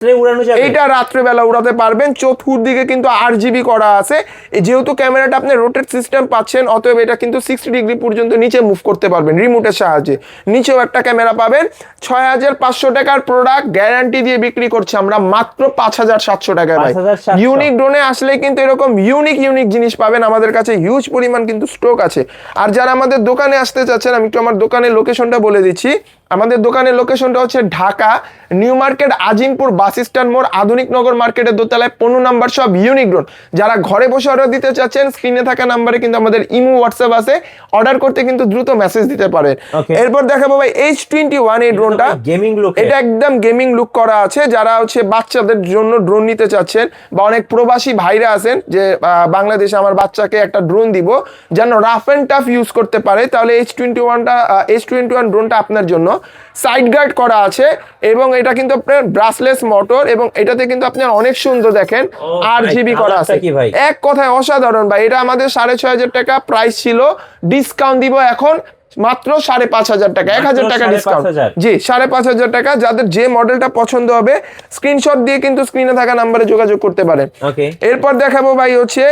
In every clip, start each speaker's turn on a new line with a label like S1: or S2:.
S1: উড়ানো যাবে,
S2: এইটা রাত্রেবেলা উড়াতে পারবেন। চতুর্দিকে কিন্তু RGB করা আছে, যেহেতু ক্যামেরাটা আপনি রোটেট সিস্টেম পাচ্ছেন, অতএব এটা কিন্তু 60 ডিগ্রি পর্যন্ত নিচে মুভ করতে পারবেন রিমোটের সাহায্যে। নিচেও একটা ক্যামেরা পাবেন। 6500 টাকার প্রোডাক্ট গ্যারান্টি দিয়ে বিক্রি করছি আমরা মাত্র 5700 টাকায় ভাই।
S1: 5700
S2: ইউনিক ড্রোনে আসলে কিন্তু এরকম ইউনিক জিনিস পাবেন। আমাদের কাছে হিউজ পরিমাণ কিন্তু স্টক আছে। আর যারা আমাদের দোকানে আসতে চাচ্ছেন, আমি একটু আমার দোকানের লোকেশনটা বলে দিচ্ছি। আমাদের দোকানের লোকেশনটা হচ্ছে Dhaka new market, Azimpur bus stand মোড়, আধুনিক নগর মার্কেটের দোতলায় 15 নাম্বার সব ইউনিক ড্রোন। যারা ঘরে বসে অর্ডার দিতে চাচ্ছেন, স্ক্রিনে থাকা নাম্বারে কিন্তু আমাদের ইমো হোয়াটসঅ্যাপ আছে, অর্ডার করতে কিন্তু দ্রুত মেসেজ দিতে পারেন। এরপর দেখাবো ভাই H21 এই ড্রোনটা।
S1: গেমিং লুক,
S2: এটা একদম গেমিং লুক করা আছে। যারা হচ্ছে বাচ্চাদের জন্য ড্রোন নিতে চাচ্ছেন, বা অনেক প্রবাসী ভাইরা আছেন যে বাংলাদেশে আমার বাচ্চাকে একটা ড্রোন দিব যেন রাফ এন্ড টাফ ইউজ করতে পারে, তাহলে H21 ড্রোনটা আপনার জন্য। সাইড গার্ড করা আছে এবং এটা কিন্তু আপনার ব্রাসলেস মোটর, এবং এটাতে কিন্তু আপনার অনেক সুন্দর দেখেন RGB করা আছে। এক কথায় অসাধারণ ভাই। এটা আমাদের 6500 টাকা প্রাইস ছিল, ডিসকাউন্ট দিব এখন মাত্র 5500 টাকা, 1000 টাকা ডিসকাউন্ট। জি 5500 টাকা। যাদের যে মডেলটা পছন্দ হবে স্ক্রিনশট দিয়ে কিন্তু স্ক্রিনে থাকা নাম্বারে যোগাযোগ করতে পারেন। এরপর দেখাবো ভাই হচ্ছে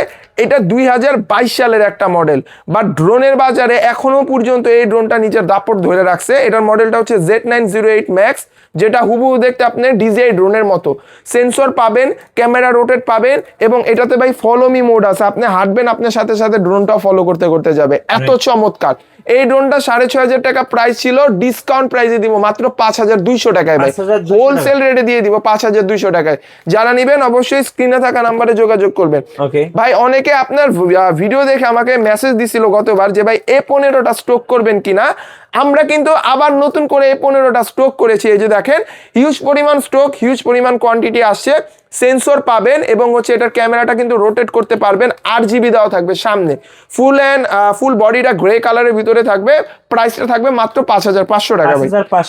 S2: এটা 2022 সালের একটা মডেল, বাট ড্রোনের বাজারে এখনো পর্যন্ত এই ড্রোনটা নিজের দাপট ধরে রাখছে। এটার মডেলটা হচ্ছে Z908 Max, যেটা হুবহু দেখতে আপনার DJI ড্রোনের মতো। সেন্সর পাবেন, ক্যামেরা রোটেট পাবেন, এবং এটাতে ভাই ফলো মি মোড আছে। আপনি হাঁটবেন, আপনার সাথে সাথে ড্রোনটাও ফলো করতে করতে যাবে। এত চমৎকার এই ড্রোনটা। 6500 টাকা প্রাইস ছিল, ডিসকাউন্ট প্রাইসে দিব মাত্র 5200 টাকায় ভাই। হোলসেল রেটে দিয়ে দিব 5200 টাকায়। যারা নিবেন অবশ্যই স্ক্রিনে থাকা নাম্বারে যোগাযোগ করবেন। ভাই অনেকে আপনার ভিডিও দেখে আমাকে মেসেজ দিছিল গতবার যে ভাই A15টা স্টক করবেন কিনা। আমরা কিন্তু আবার নতুন করে A15টা স্টক করেছি। এই যে দেখেন হিউজ পরিমাণ স্টক, হিউজ পরিমাণ কোয়ান্টিটি আসছে। সেন্সর পাবেন এবং হচ্ছে এটার ক্যামেরাটা কিন্তু রোটেট করতে পারবেন। RGB দেওয়া থাকবে সামনে। ফুল বডিটা গ্রে কালারের ভিতরে থাকবে। প্রাইসটা থাকবে মাত্র 5500 টাকা ভাই।